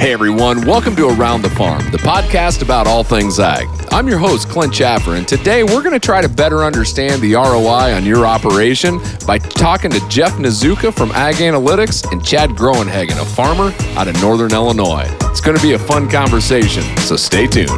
Hey everyone, welcome to Around the Farm, the podcast about all things ag. I'm your host, Clint Chaffer, and today we're going to try to better understand the ROI on your operation by talking to Jeff Nazuka from Ag-Analytics and Chad Groenhagen, a farmer out of Northern Illinois. It's going to be a fun conversation, so stay tuned.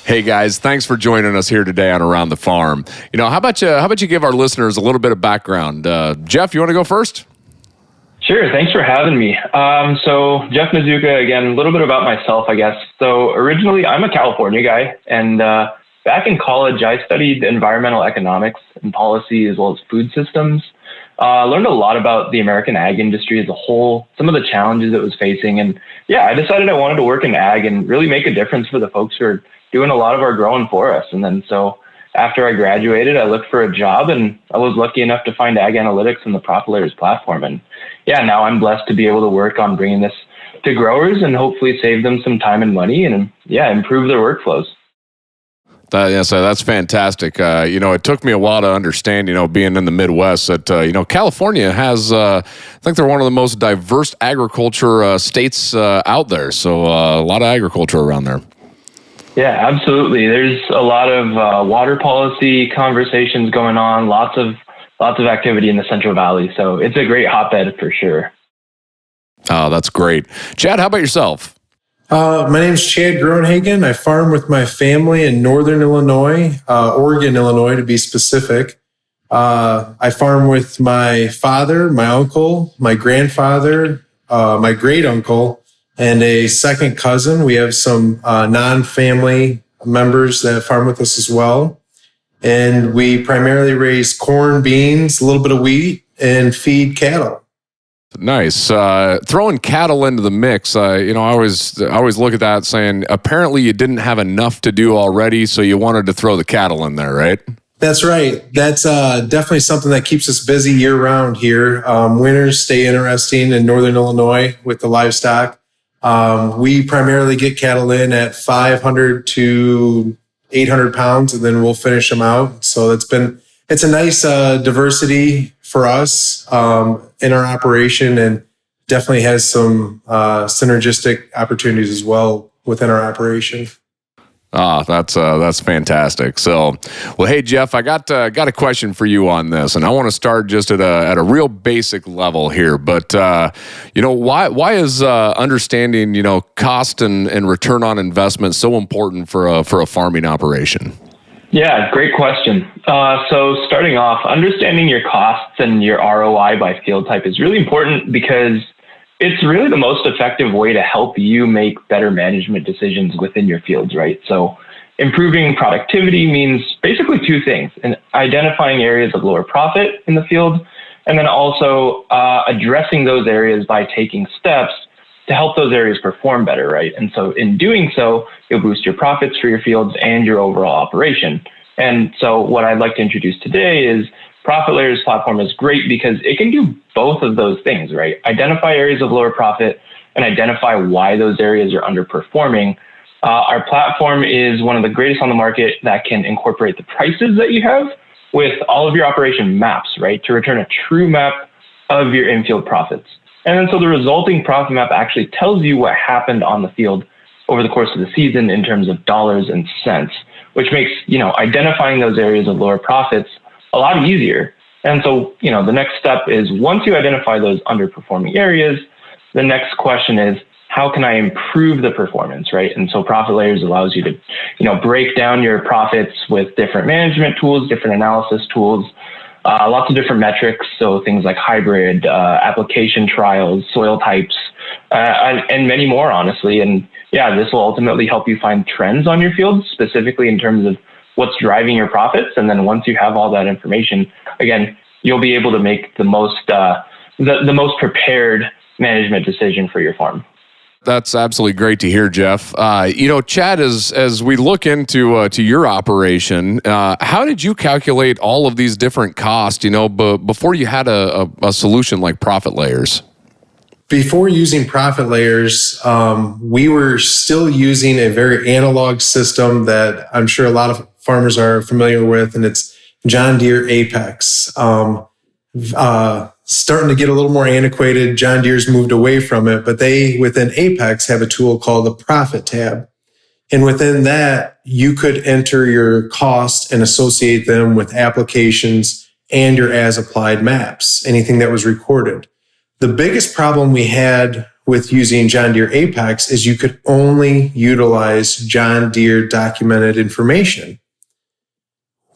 Hey guys, thanks for joining us here today on Around the Farm. How about you give our listeners a little bit of background? Jeff, you want to go first? Sure. Thanks for having me. So Jeff Nazuka, again, a little bit about myself, I guess. So originally I'm a California guy, and back in college, I studied environmental economics and policy as well as food systems. Learned a lot about the American ag industry as a whole, some of the challenges it was facing. And I decided I wanted to work in ag and really make a difference for the folks who are doing a lot of our growing for us. And then so after I graduated, I looked for a job, and I was lucky enough to find Ag-Analytics and the Profit Layers platform. And now I'm blessed to be able to work on bringing this to growers and hopefully save them some time and money and improve their workflows. So that's fantastic. It took me a while to understand, being in the Midwest, that, California has, I think they're one of the most diverse agriculture states out there. So a lot of agriculture around there. Yeah, absolutely. There's a lot of water policy conversations going on, lots of activity in the Central Valley. So it's a great hotbed for sure. Oh, that's great. Chad, how about yourself? My name's Chad Groenhagen. I farm with my family in Northern Illinois, Oregon, Illinois, to be specific. I farm with my father, my uncle, my grandfather, my great uncle, and a second cousin. We have some non-family members that farm with us as well. And we primarily raise corn, beans, a little bit of wheat, and feed cattle. Nice. Throwing cattle into the mix, I always look at that saying, apparently you didn't have enough to do already, so you wanted to throw the cattle in there, right? That's right. That's definitely something that keeps us busy year-round here. Winters stay interesting in Northern Illinois with the livestock. We primarily get cattle in at 500 to 800 pounds, and then we'll finish them out. So it's a nice diversity for us in our operation, and definitely has some synergistic opportunities as well within our operation. That's fantastic. So, well, hey Jeff, I got a question for you on this, and I want to start just at a real basic level here. But why is understanding cost and return on investment so important for a farming operation? Yeah, great question. So starting off, understanding your costs and your ROI by field type is really important because it's really the most effective way to help you make better management decisions within your fields, right? So improving productivity means basically two things: and identifying areas of lower profit in the field, and then also addressing those areas by taking steps to help those areas perform better, right? And so in doing so, you'll boost your profits for your fields and your overall operation. And so what I'd like to introduce today is Profit Layers platform is great because it can do both of those things, right? Identify areas of lower profit and identify why those areas are underperforming. Our platform is one of the greatest on the market that can incorporate the prices that you have with all of your operation maps, right? To return a true map of your in-field profits. And then so the resulting profit map actually tells you what happened on the field over the course of the season in terms of dollars and cents, which makes, identifying those areas of lower profits a lot easier. And so, the next step is once you identify those underperforming areas, the next question is, how can I improve the performance, right? And so Profit Layers allows you to, break down your profits with different management tools, different analysis tools, lots of different metrics. So things like hybrid, application trials, soil types, and many more, honestly. And this will ultimately help you find trends on your field, specifically in terms of what's driving your profits. And then once you have all that information, again, you'll be able to make the most prepared management decision for your farm. That's absolutely great to hear, Jeff. Chad, as we look into to your operation, how did you calculate all of these different costs, before you had a solution like Profit Layers? Before using Profit Layers, we were still using a very analog system that I'm sure a lot of farmers are familiar with, and it's John Deere Apex. Starting to get a little more antiquated. John Deere's moved away from it, but they, within Apex, have a tool called the Profit tab. And within that, you could enter your costs and associate them with applications and your as-applied maps, anything that was recorded. The biggest problem we had with using John Deere Apex is you could only utilize John Deere documented information.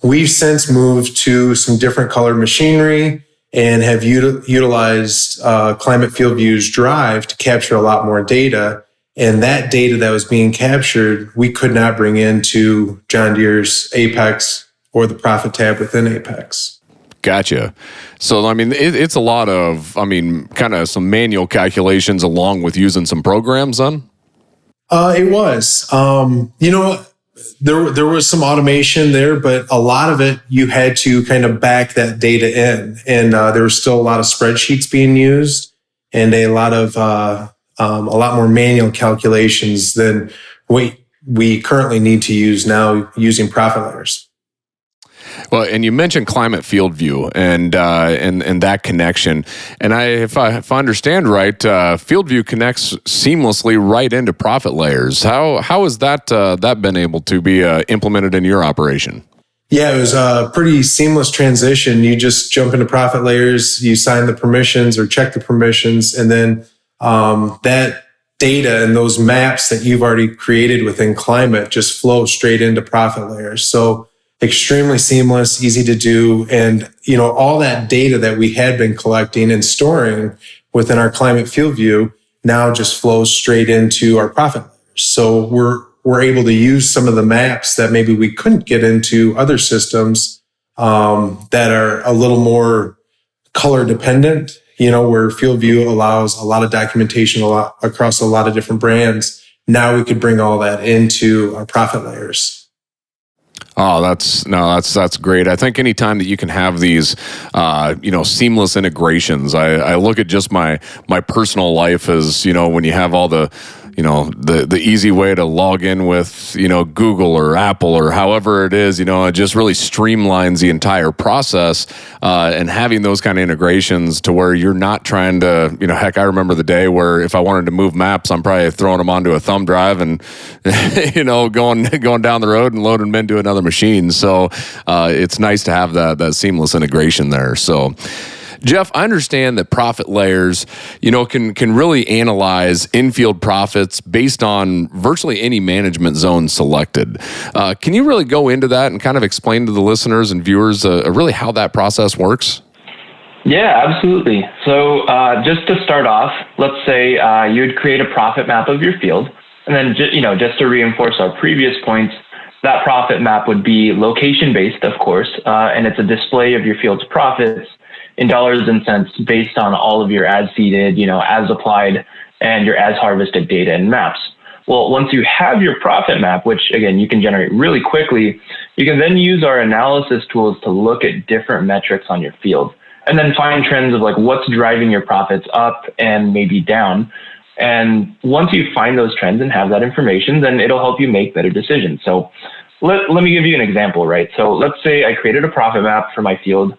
We've since moved to some different colored machinery and have utilized Climate FieldView's Drive to capture a lot more data. And that data that was being captured, we could not bring into John Deere's Apex or the Profit tab within Apex. Gotcha. So, I mean, it's a lot of, kind of some manual calculations along with using some programs then? It was. There was some automation there, but a lot of it, you had to kind of back that data in. And there was still a lot of spreadsheets being used and a lot more manual calculations than we currently need to use now using profit layers. Well, and you mentioned Climate FieldView and that connection, and if I understand right, FieldView connects seamlessly right into profit layers. How has that been able to be implemented in your operation? Yeah, it was a pretty seamless transition. You just jump into profit layers, you sign the permissions or check the permissions, and then that data and those maps that you've already created within Climate just flow straight into profit layers. So extremely seamless, easy to do. And, all that data that we had been collecting and storing within our Climate FieldView now just flows straight into our profit layers. So we're able to use some of the maps that maybe we couldn't get into other systems that are a little more color dependent, where FieldView allows a lot of documentation across a lot of different brands. Now we could bring all that into our profit layers. Oh, that's great. I think anytime that you can have these, seamless integrations, I look at just my personal life as, when you have all the easy way to log in with, Google or Apple or however it is, it just really streamlines the entire process, and having those kind of integrations to where you're not trying to, heck, I remember the day where if I wanted to move maps, I'm probably throwing them onto a thumb drive and, going down the road and loading them into another machine. So it's nice to have that seamless integration there. So, Jeff, I understand that profit layers, can really analyze in-field profits based on virtually any management zone selected. Can you really go into that and kind of explain to the listeners and viewers really how that process works? Yeah, absolutely. So just to start off, let's say you'd create a profit map of your field. And then, just to reinforce our previous points, that profit map would be location-based, of course, and it's a display of your field's profits in dollars and cents based on all of your as-seeded, as-applied, and your as-harvested data and maps. Well, once you have your profit map, which, again, you can generate really quickly, you can then use our analysis tools to look at different metrics on your field and then find trends of what's driving your profits up and maybe down. And once you find those trends and have that information, then it'll help you make better decisions. So let me give you an example, right? So let's say I created a profit map for my field.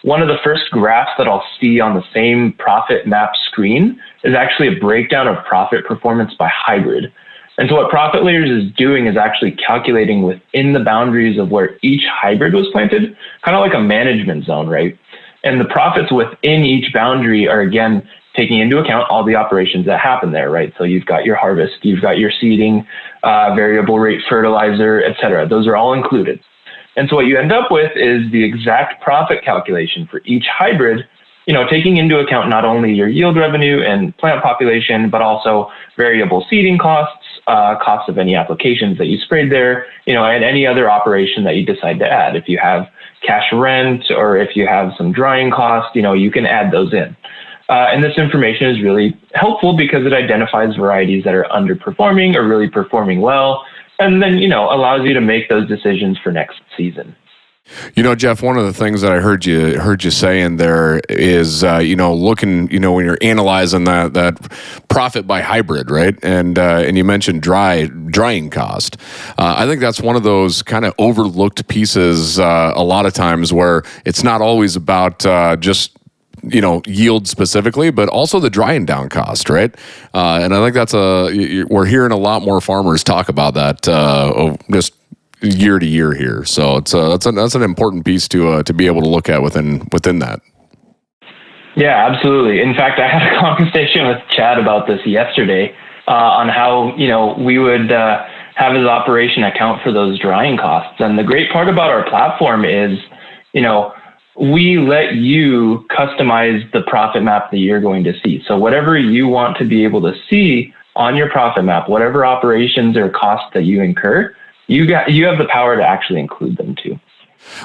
One of the first graphs that I'll see on the same profit map screen is actually a breakdown of profit performance by hybrid. And so what Profit Layers is doing is actually calculating within the boundaries of where each hybrid was planted, kind of like a management zone, right? And the profits within each boundary are, again, taking into account all the operations that happen there, right? So you've got your harvest, you've got your seeding, variable rate fertilizer, et cetera. Those are all included. And so what you end up with is the exact profit calculation for each hybrid, taking into account not only your yield revenue and plant population, but also variable seeding costs, costs of any applications that you sprayed there, and any other operation that you decide to add. If you have cash rent or if you have some drying costs, you can add those in. And this information is really helpful because it identifies varieties that are underperforming or really performing well, and then, allows you to make those decisions for next season. Jeff, one of the things that I heard you saying there is, looking, when you're analyzing that profit by hybrid, right? And you mentioned drying cost. I think that's one of those kind of overlooked pieces a lot of times where it's not always about just yield specifically, but also the drying down cost, right? And I think that's we're hearing a lot more farmers talk about that just year to year here. So that's an important piece to be able to look at within that. Yeah, absolutely. In fact, I had a conversation with Chad about this yesterday on how we would have his operation account for those drying costs. And the great part about our platform is we let you customize the profit map that you're going to see. So whatever you want to be able to see on your profit map, whatever operations or costs that you incur, you have the power to actually include them too.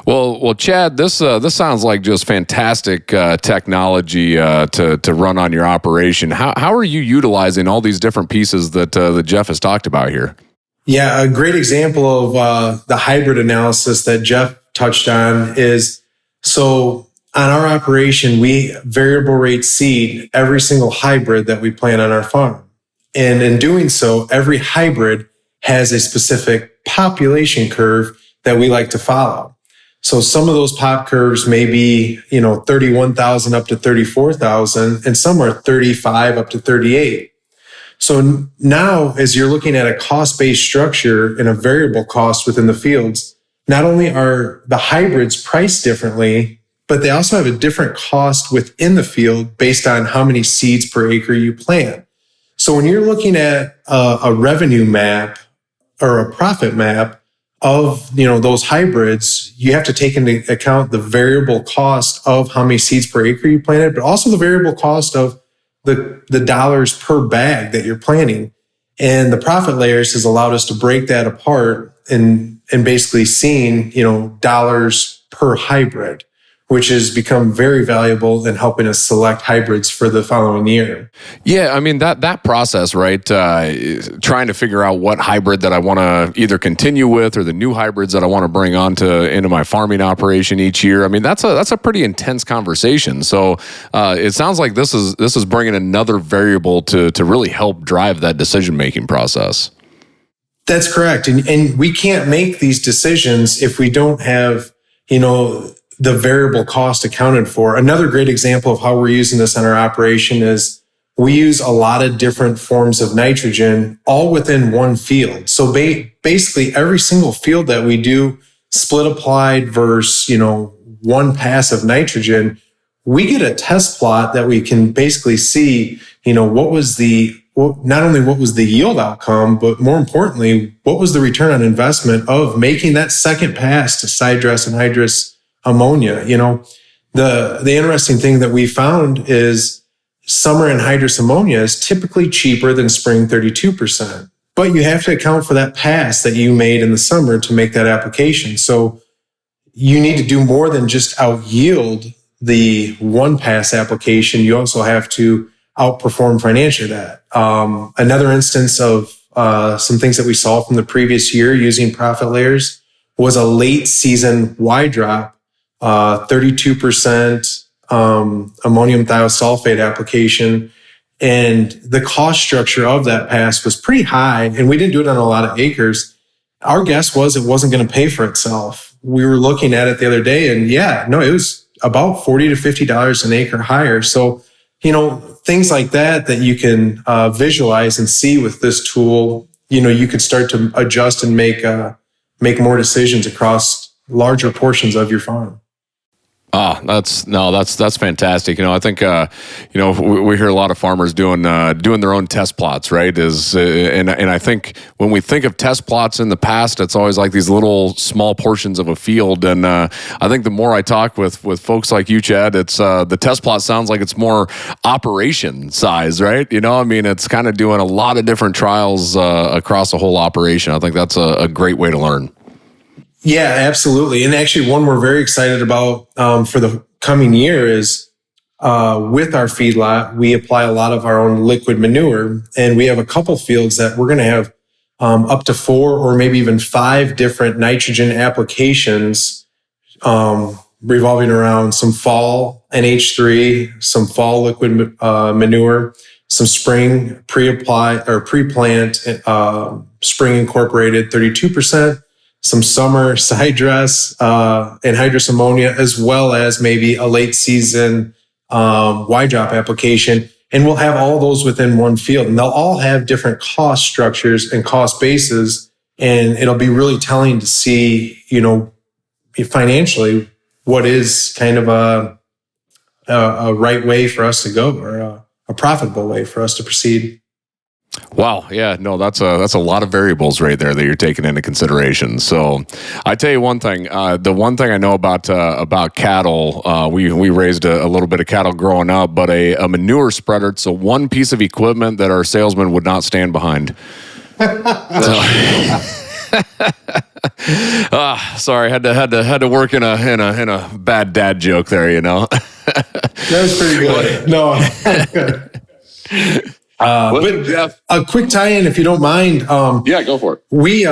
Well, Chad, this sounds like just fantastic technology to run on your operation. How are you utilizing all these different pieces that Jeff has talked about here? Yeah, a great example of the hybrid analysis that Jeff touched on is, so on our operation, we variable rate seed every single hybrid that we plant on our farm. And in doing so, every hybrid has a specific population curve that we like to follow. So some of those pop curves may be, 31,000 up to 34,000, and some are 35 up to 38. So now, as you're looking at a cost-based structure and a variable cost within the fields, not only are the hybrids priced differently, but they also have a different cost within the field based on how many seeds per acre you plant. So when you're looking at a revenue map or a profit map of, those hybrids, you have to take into account the variable cost of how many seeds per acre you planted, but also the variable cost of the dollars per bag that you're planting. And the profit layers has allowed us to break that apart and basically seeing, dollars per hybrid, which has become very valuable in helping us select hybrids for the following year. Yeah, I mean, that process, right? Trying to figure out what hybrid that I want to either continue with or the new hybrids that I want to bring into my farming operation each year. I mean, that's a pretty intense conversation. So it sounds like this is bringing another variable to really help drive that decision-making process. That's correct. And we can't make these decisions if we don't have, the variable cost accounted for. Another great example of how we're using this on our operation is we use a lot of different forms of nitrogen all within one field. So basically every single field that we do split applied versus, one pass of nitrogen, we get a test plot that we can basically see, not only what was the yield outcome, but more importantly, what was the return on investment of making that second pass to side dress and hydrous ammonia. The interesting thing that we found is summer anhydrous ammonia is typically cheaper than spring 32%. But you have to account for that pass that you made in the summer to make that application. So you need to do more than just out yield the one pass application. You also have to outperform financially that. Another instance of some things that we saw from the previous year using profit layers was a late season Y drop. 32% ammonium thiosulfate application. And the cost structure of that pass was pretty high. And we didn't do it on a lot of acres. Our guess was it wasn't going to pay for itself. We were looking at it the other day and it was about $40 to $50 an acre higher. So, things like that you can visualize and see with this tool, you could start to adjust and make more decisions across larger portions of your farm. That's fantastic. I think we hear a lot of farmers doing their own test plots, right? And I think when we think of test plots in the past, it's always like these little small portions of a field. And I think the more I talk with folks like you, Chad, it's the test plot sounds like it's more operation size, right? It's kind of doing a lot of different trials across the whole operation. I think that's a great way to learn. Yeah, absolutely. And actually one we're very excited about for the coming year is with our feedlot, we apply a lot of our own liquid manure. And we have a couple fields that we're going to have up to 4 or maybe even 5 different nitrogen applications revolving around some fall NH3, some fall liquid manure, some spring pre-plant spring incorporated 32%, some summer side dress anhydrous ammonia, as well as maybe a late season Y-drop application. And we'll have all those within one field, and they'll all have different cost structures and cost bases. And it'll be really telling to see, financially, what is kind of a right way for us to go, or a profitable way for us to proceed. Wow. Yeah, no, that's a lot of variables right there that you're taking into consideration. So I tell you one thing, the one thing I know about cattle, we raised a little bit of cattle growing up, but a manure spreader, it's a one piece of equipment that our salesman would not stand behind. Sorry, had to work in a bad dad joke there, That was pretty good. No. But Jeff, a quick tie-in, if you don't mind. Yeah, go for it. We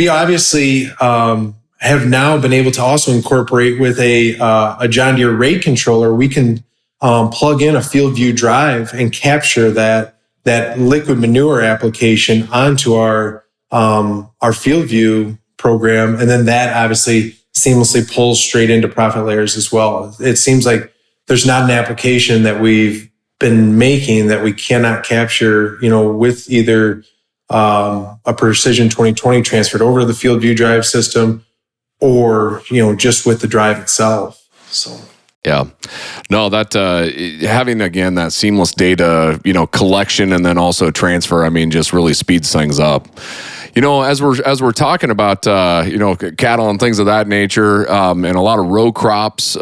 obviously have now been able to also incorporate with a John Deere rate controller. We can plug in a FieldView drive and capture that liquid manure application onto our FieldView program, and then that obviously seamlessly pulls straight into profit layers as well. It seems like there's not an application that we've been making that we cannot capture, with either a Precision 2020 transferred over to the FieldView drive system, or just with the drive itself. So. Yeah, no, that having again that seamless data, collection and then also transfer, just really speeds things up. As we're talking about cattle and things of that nature, and a lot of row crops,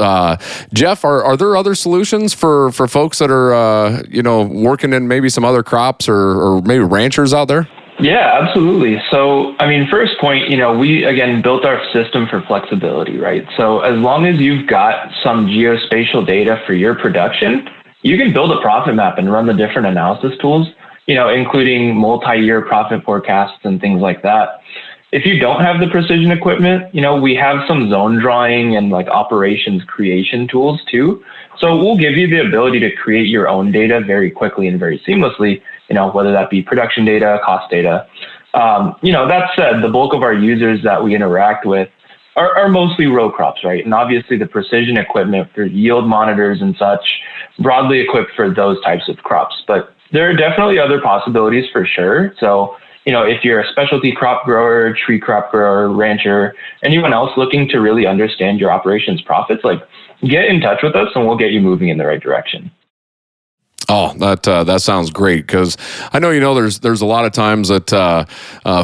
Jeff, are there other solutions for folks that are working in maybe some other crops or maybe ranchers out there? Yeah, absolutely. So, first point, we, again, built our system for flexibility, right? So as long as you've got some geospatial data for your production, you can build a profit map and run the different analysis tools, including multi-year profit forecasts and things like that. If you don't have the precision equipment, we have some zone drawing and operations creation tools too. So we'll give you the ability to create your own data very quickly and very seamlessly, whether that be production data, cost data. That said, the bulk of our users that we interact with are mostly row crops, right? And obviously the precision equipment for yield monitors and such, broadly equipped for those types of crops. But there are definitely other possibilities for sure. So, if you're a specialty crop grower, tree crop grower, rancher, anyone else looking to really understand your operations profits, get in touch with us and we'll get you moving in the right direction. Oh, that sounds great, because I know there's a lot of times that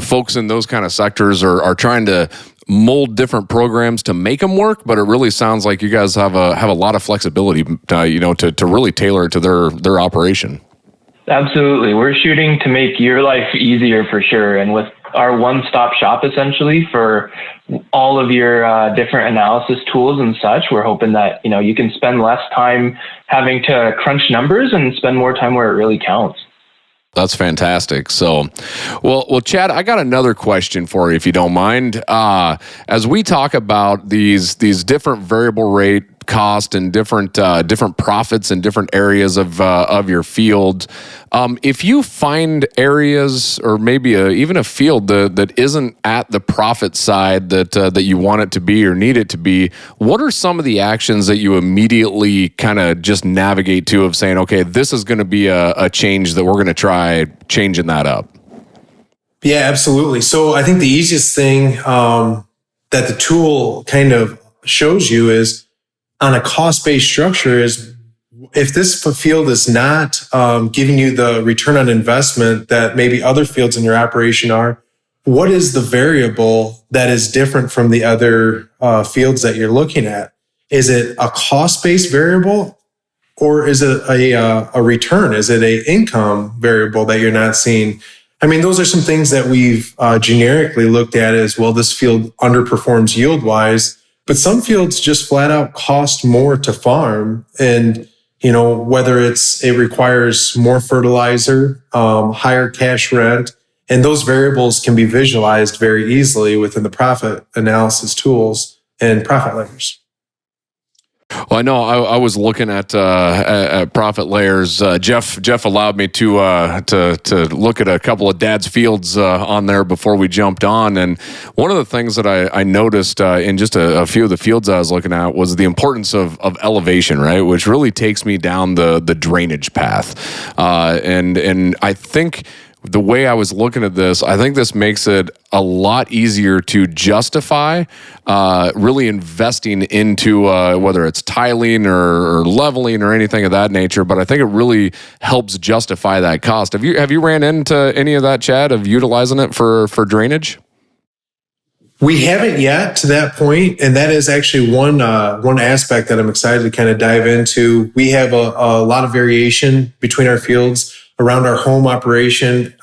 folks in those kind of sectors are trying to mold different programs to make them work, but it really sounds like you guys have a lot of flexibility, to really tailor it to their operation. Absolutely. We're shooting to make your life easier for sure. And with our one-stop shop, essentially, for all of your different analysis tools and such, we're hoping that, you can spend less time having to crunch numbers and spend more time where it really counts. That's fantastic. So, well, Chad, I got another question for you, if you don't mind. As we talk about these different variable rate cost and different profits in different areas of your field, if you find areas or maybe even a field that isn't at the profit side that you want it to be or need it to be, what are some of the actions that you immediately kind of just navigate to of saying, okay, this is going to be a change that we're going to try changing that up? Yeah, absolutely. So I think the easiest thing that the tool kind of shows you is, on a cost-based structure, is if this field is not giving you the return on investment that maybe other fields in your operation are, what is the variable that is different from the other fields that you're looking at? Is it a cost-based variable, or is it a return? Is it a income variable that you're not seeing? Those are some things that we've generically looked at as, well, this field underperforms yield-wise, but some fields just flat out cost more to farm. And, whether it requires more fertilizer, higher cash rent, and those variables can be visualized very easily within the profit analysis tools and profit layers. Well, I know I was looking at profit layers. Jeff allowed me to look at a couple of Dad's Fields on there before we jumped on, and one of the things that I noticed in just a few of the fields I was looking at was the importance of elevation, right? Which really takes me down the drainage path, and I think the way I was looking at this, I think this makes it a lot easier to justify really investing into whether it's tiling or leveling or anything of that nature. But I think it really helps justify that cost. Have you ran into any of that, Chad, of utilizing it for drainage? We haven't yet to that point, and that is actually one aspect that I'm excited to kind of dive into. We have a lot of variation between our fields. Around our home operation,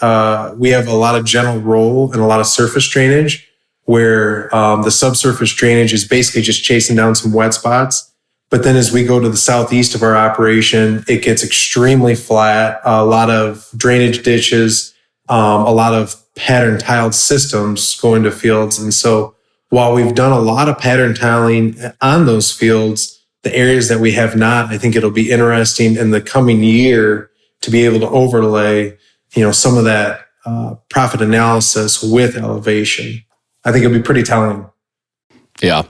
we have a lot of general roll and a lot of surface drainage, where the subsurface drainage is basically just chasing down some wet spots. But then as we go to the southeast of our operation, it gets extremely flat, a lot of drainage ditches, a lot of pattern tiled systems go into fields. And so while we've done a lot of pattern tiling on those fields, the areas that we have not, I think it'll be interesting in the coming year to be able to overlay, some of that profit analysis with elevation. I think it'll be pretty telling. Yeah,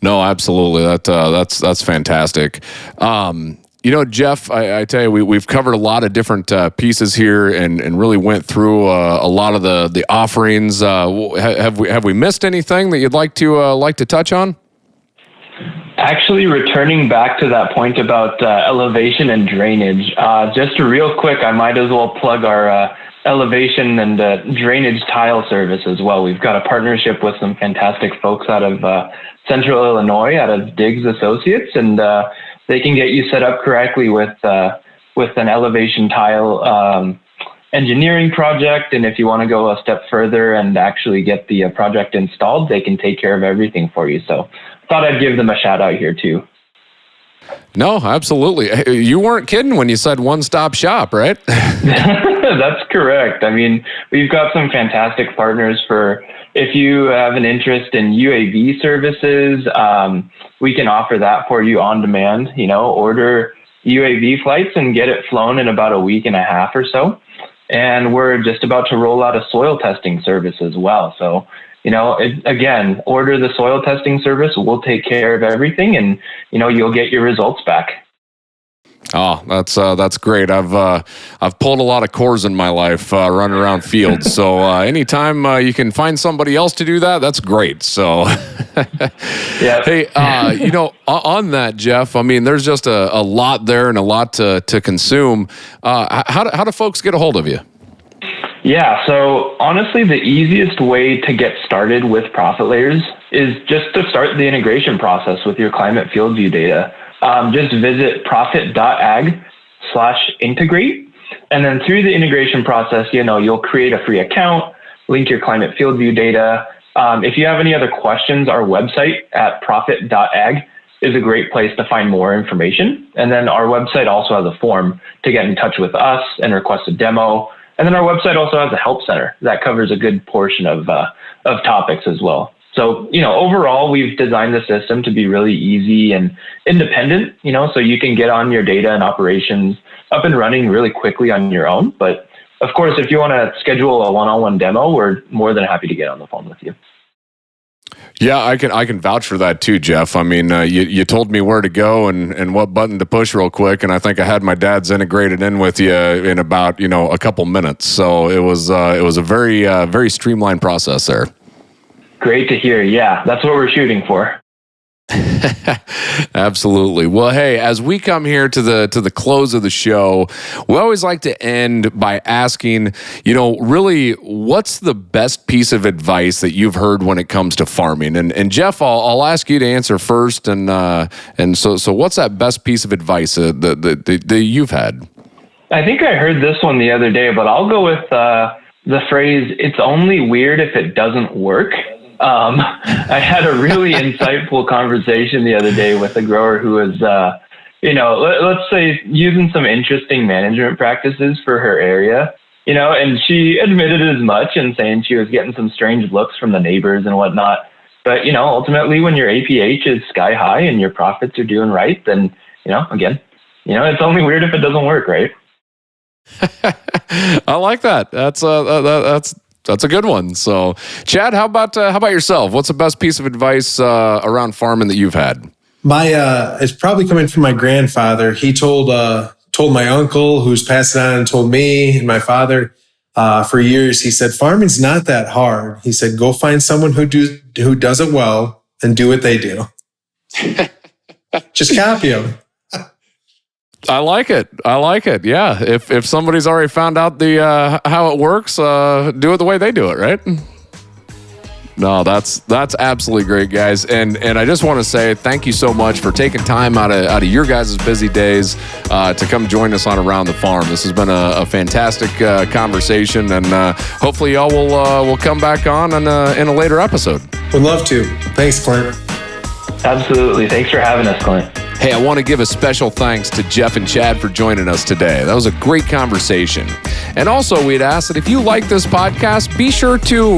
no, absolutely. That's fantastic. Jeff, I tell you, we've covered a lot of different pieces here and really went through a lot of the offerings. Have we missed anything that you'd like to touch on? Actually, returning back to that point about elevation and drainage, just real quick, I might as well plug our elevation and drainage tile service as well. We've got a partnership with some fantastic folks out of Central Illinois, out of Diggs Associates, and they can get you set up correctly with an elevation tile engineering project. And if you want to go a step further and actually get the project installed, they can take care of everything for you. So thought I'd give them a shout out here too. No, absolutely. You weren't kidding when you said one-stop shop, right? That's correct. I mean, we've got some fantastic partners for if you have an interest in UAV services, we can offer that for you on demand, order UAV flights and get it flown in about a week and a half or so. And we're just about to roll out a soil testing service as well. So, again, order the soil testing service. We'll take care of everything, and you'll get your results back. Oh, that's great. I've pulled a lot of cores in my life running around fields. So anytime you can find somebody else to do that, that's great. So, yeah. Hey, on that, Jeff, I mean, there's just a lot there and a lot to consume. How do folks get a hold of you? Yeah, so honestly, the easiest way to get started with profit layers is just to start the integration process with your Climate FieldView data. Just visit profit.ag/integrate. And then through the integration process, you'll create a free account, link your Climate FieldView data. If you have any other questions, our website at profit.ag is a great place to find more information. And then our website also has a form to get in touch with us and request a demo. And then our website also has a help center that covers a good portion of topics as well. So, overall, we've designed the system to be really easy and independent, so you can get on your data and operations up and running really quickly on your own. But of course, if you want to schedule a one-on-one demo, we're more than happy to get on the phone with you. Yeah, I can vouch for that too, Jeff. I mean, you told me where to go and what button to push real quick, and I think I had my dad's integrated in with you in about a couple minutes. So it was a very very streamlined process there. Great to hear. Yeah, that's what we're shooting for. Absolutely. Well, hey, as we come here to the close of the show, we always like to end by asking, really, what's the best piece of advice that you've heard when it comes to farming? And Jeff, I'll ask you to answer first. And so what's that best piece of advice that you've had? I think I heard this one the other day, but I'll go with the phrase, "It's only weird if it doesn't work." I had a really insightful conversation the other day with a grower who was, let's say using some interesting management practices for her area, and she admitted as much and saying she was getting some strange looks from the neighbors and whatnot. But, ultimately when your APH is sky high and your profits are doing right, then, again, it's only weird if it doesn't work, right? I like that. That's a good one. So, Chad, how about yourself? What's the best piece of advice around farming that you've had? It's probably coming from my grandfather. He told my uncle, who's passed it on, and told me and my father for years. He said, "Farming's not that hard." He said, "Go find someone who does it well and do what they do. Just copy them." I like it. Yeah. If somebody's already found out the how it works, do it the way they do it, right? No, that's absolutely great, guys. And I just want to say thank you so much for taking time out of your guys' busy days to come join us on Around the Farm. This has been a fantastic conversation, and hopefully y'all will come back on in a later episode. Would love to. Thanks, Clint. Absolutely. Thanks for having us, Clint. Hey, I want to give a special thanks to Jeff and Chad for joining us today. That was a great conversation. And also, we'd ask that if you like this podcast, be sure to,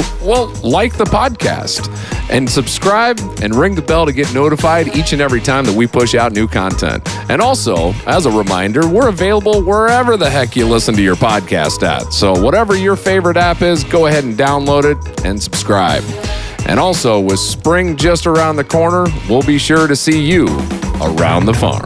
like the podcast and subscribe and ring the bell to get notified each and every time that we push out new content. And also, as a reminder, we're available wherever the heck you listen to your podcast at. So whatever your favorite app is, go ahead and download it and subscribe. And also, with spring just around the corner, we'll be sure to see you around the farm.